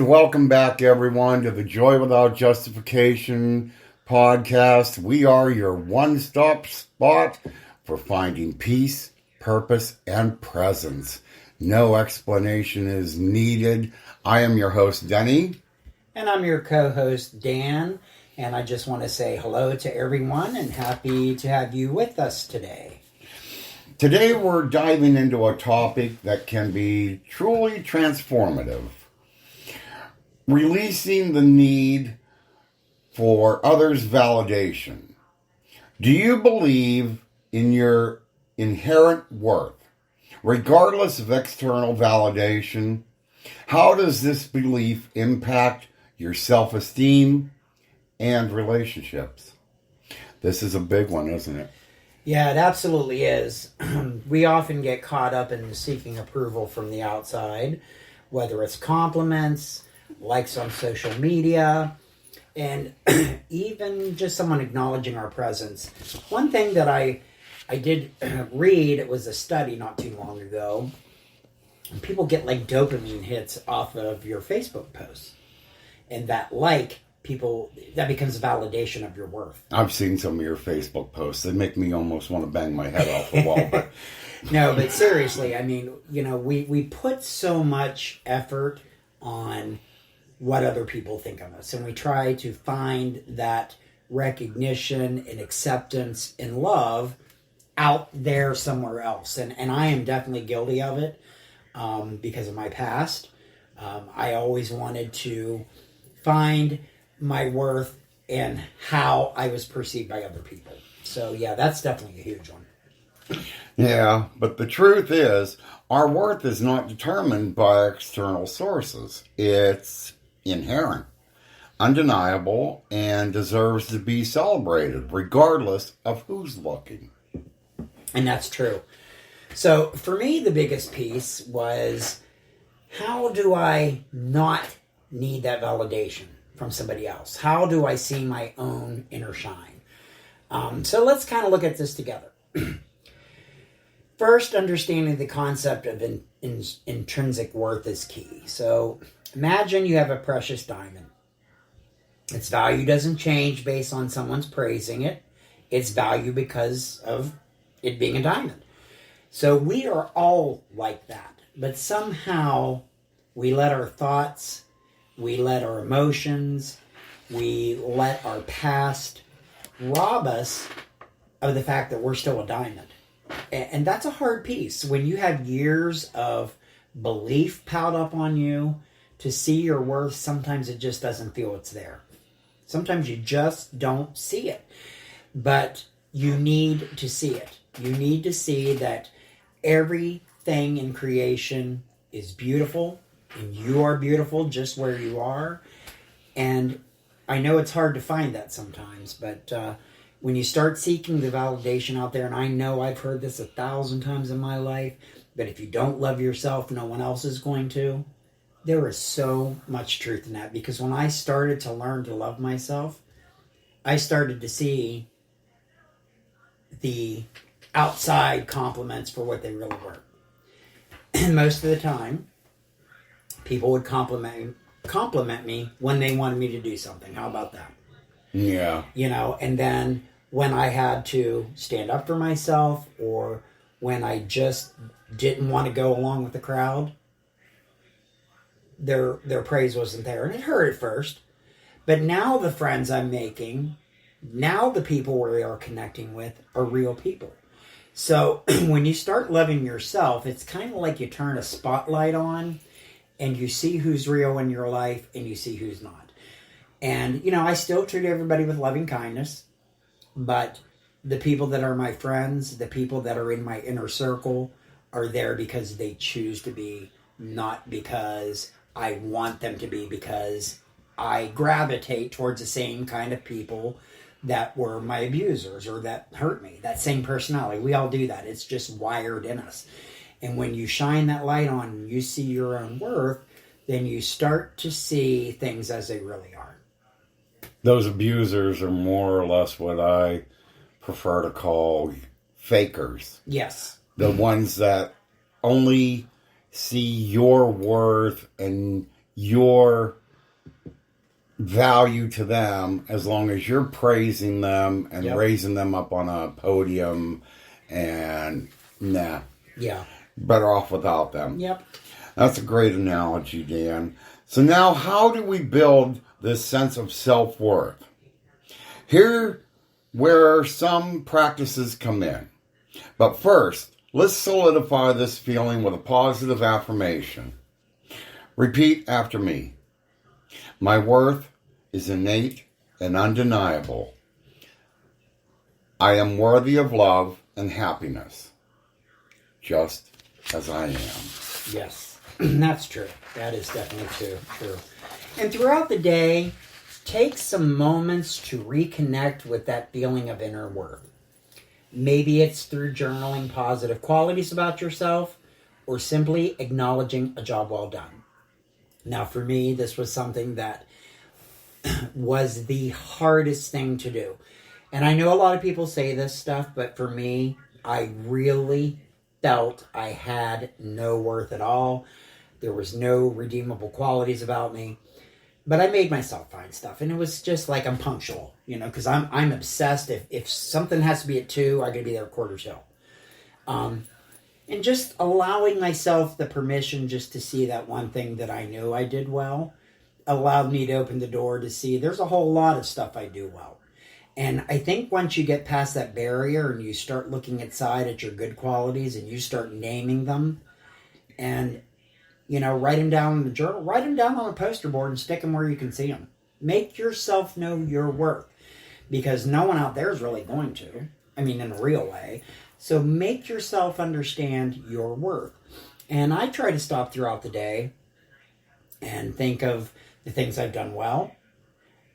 And welcome back, everyone, to the Joy Without Justification podcast. We are your one-stop spot for finding peace, purpose, and presence. No explanation is needed. I am your host, Denny. And I'm your co-host, Dan. And I just want to say hello to everyone and happy to have you with us today. Today we're diving into a topic that can be truly transformative. Releasing the need for others' validation. Do you believe in your inherent worth, regardless of external validation? How does this belief impact your self-esteem and relationships? This is a big one, isn't it? Yeah, it absolutely is. We often get caught up in seeking approval from the outside, whether it's compliments, likes on social media, and even just someone acknowledging our presence. One thing that I did read, it was a study not too long ago, people get like dopamine hits off of your Facebook posts. And that that becomes a validation of your worth. I've seen some of your Facebook posts. They make me almost want to bang my head off the wall. But no, but seriously, I mean, we put so much effort on what other people think of us. And we try to find that recognition and acceptance and love out there somewhere else. And I am definitely guilty of it because of my past. I always wanted to find my worth and how I was perceived by other people. So yeah, that's definitely a huge one. Yeah, but the truth is, our worth is not determined by external sources. It's inherent, undeniable, and deserves to be celebrated, regardless of who's looking. And that's true. So for me, the biggest piece was, how do I not need that validation from somebody else? How do I see my own inner shine? So let's kind of look at this together. First, understanding the concept of intrinsic worth is key. So imagine you have a precious diamond. Its value doesn't change based on someone's praising it. Its value because of it being a diamond. So we are all like that. But somehow we let our thoughts, we let our emotions, we let our past rob us of the fact that we're still a diamond. And that's a hard piece. When you have years of belief piled up on you, to see your worth, sometimes it just doesn't feel it's there. Sometimes you just don't see it. But you need to see it. You need to see that everything in creation is beautiful, and you are beautiful just where you are. And I know it's hard to find that sometimes, but when you start seeking the validation out there, and I know I've heard this 1,000 times in my life, but if you don't love yourself, no one else is going to. There is so much truth in that, because when I started to learn to love myself, I started to see the outside compliments for what they really were. And most of the time, people would compliment me when they wanted me to do something. How about that? Yeah. And then when I had to stand up for myself, or when I just didn't want to go along with the crowd, their praise wasn't there. And it hurt at first. But now the friends I'm making, now the people we are connecting with are real people. So when you start loving yourself, it's kind of like you turn a spotlight on and you see who's real in your life and you see who's not. And, I still treat everybody with loving kindness, but the people that are my friends, the people that are in my inner circle are there because they choose to be, not because I want them to be, because I gravitate towards the same kind of people that were my abusers or that hurt me. That same personality. We all do that. It's just wired in us. And when you shine that light on and you see your own worth, then you start to see things as they really are. Those abusers are more or less what I prefer to call fakers. Yes. The ones that only see your worth and your value to them as long as you're praising them and Yep. raising them up on a podium, and Yeah. better off without them. Yep. That's a great analogy, Dan. So now, how do we build this sense of self-worth? Here where some practices come in. But first, let's solidify this feeling with a positive affirmation. Repeat after me. My worth is innate and undeniable. I am worthy of love and happiness, just as I am. Yes, that's true. That is definitely true. And throughout the day, take some moments to reconnect with that feeling of inner worth. Maybe it's through journaling positive qualities about yourself or simply acknowledging a job well done. Now, for me, this was something that was the hardest thing to do. And I know a lot of people say this stuff, but for me, I really felt I had no worth at all. There was no redeemable qualities about me. But I made myself find stuff. And it was just like I'm punctual, because I'm obsessed. If something has to be at 2, I got to be there at 2:45. And just allowing myself the permission just to see that one thing that I knew I did well allowed me to open the door to see there's a whole lot of stuff I do well. And I think once you get past that barrier and you start looking inside at your good qualities and you start naming them and, write them down in the journal, write them down on a poster board and stick them where you can see them. Make yourself know your worth because no one out there is really going to. In a real way. So make yourself understand your worth. And I try to stop throughout the day and think of the things I've done well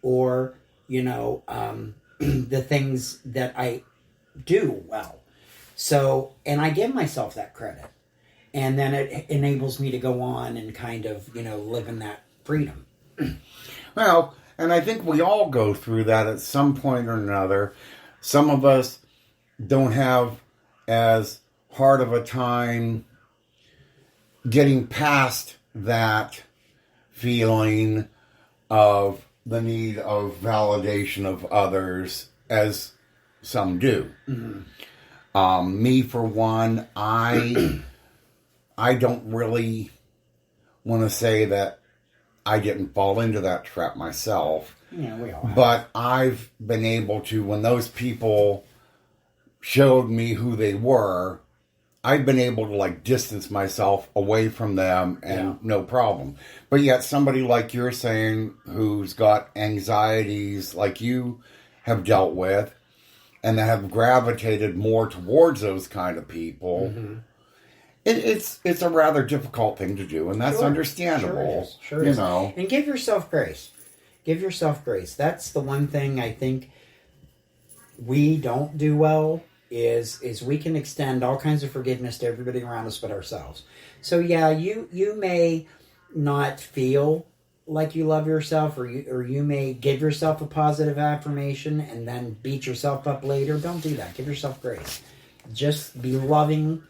or, the things that I do well. So, and I give myself that credit. And then it enables me to go on and kind of, live in that freedom. Well, and I think we all go through that at some point or another. Some of us don't have as hard of a time getting past that feeling of the need of validation of others as some do. Mm-hmm. Me, for one, I don't really want to say that I didn't fall into that trap myself. Yeah, we all have. But I've been able to, when those people showed me who they were, I've been able to distance myself away from them and no problem. But yet somebody like you're saying who's got anxieties like you have dealt with and that have gravitated more towards those kind of people, mm-hmm. it's a rather difficult thing to do, and that's understandable. Sure is. And give yourself grace. Give yourself grace. That's the one thing I think we don't do well is we can extend all kinds of forgiveness to everybody around us but ourselves. So yeah, you may not feel like you love yourself or you may give yourself a positive affirmation and then beat yourself up later. Don't do that. Give yourself grace. Just be loving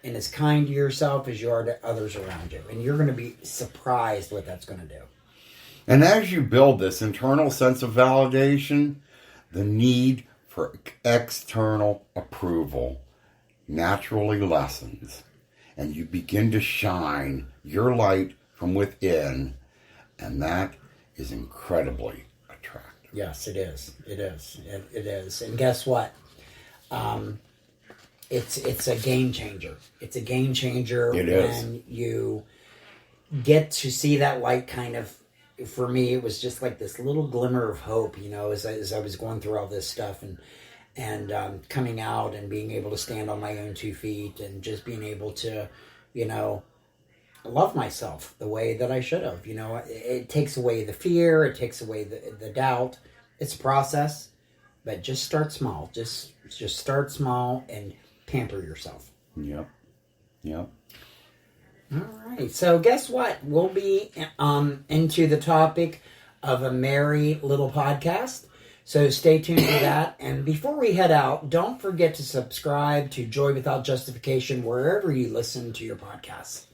and as kind to yourself as you are to others around you. And you're going to be surprised what that's going to do. And as you build this internal sense of validation, the need for external approval naturally lessens, and you begin to shine your light from within, and that is incredibly attractive. Yes, it is. It is. It is. And guess what? It's a game changer. It's a game changer when you get to see that light kind of. For me, it was just like this little glimmer of hope, as I was going through all this stuff and coming out and being able to stand on my own 2 feet and just being able to, love myself the way that I should have. It takes away the fear. It takes away the doubt. It's a process, but just start small. Just start small and pamper yourself. Yep. All right. So guess what? We'll be into the topic of a merry little podcast. So stay tuned for that. And before we head out, don't forget to subscribe to Joy Without Justification wherever you listen to your podcasts.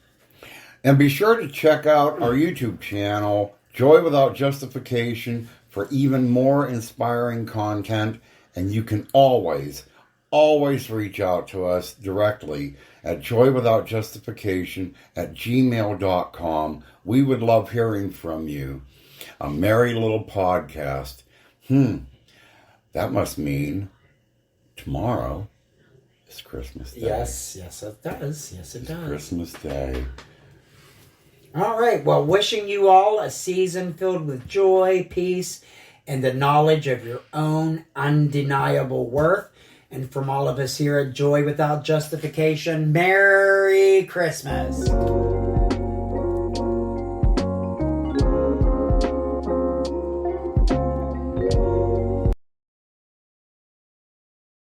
And be sure to check out our YouTube channel, Joy Without Justification, for even more inspiring content. And you can always reach out to us directly at joywithoutjustification@gmail.com. We would love hearing from you. A merry little podcast. That must mean tomorrow is Christmas Day. Yes, it does. Yes, it does. Christmas Day. All right. Well, wishing you all a season filled with joy, peace, and the knowledge of your own undeniable worth. And from all of us here at Joy Without Justification, Merry Christmas.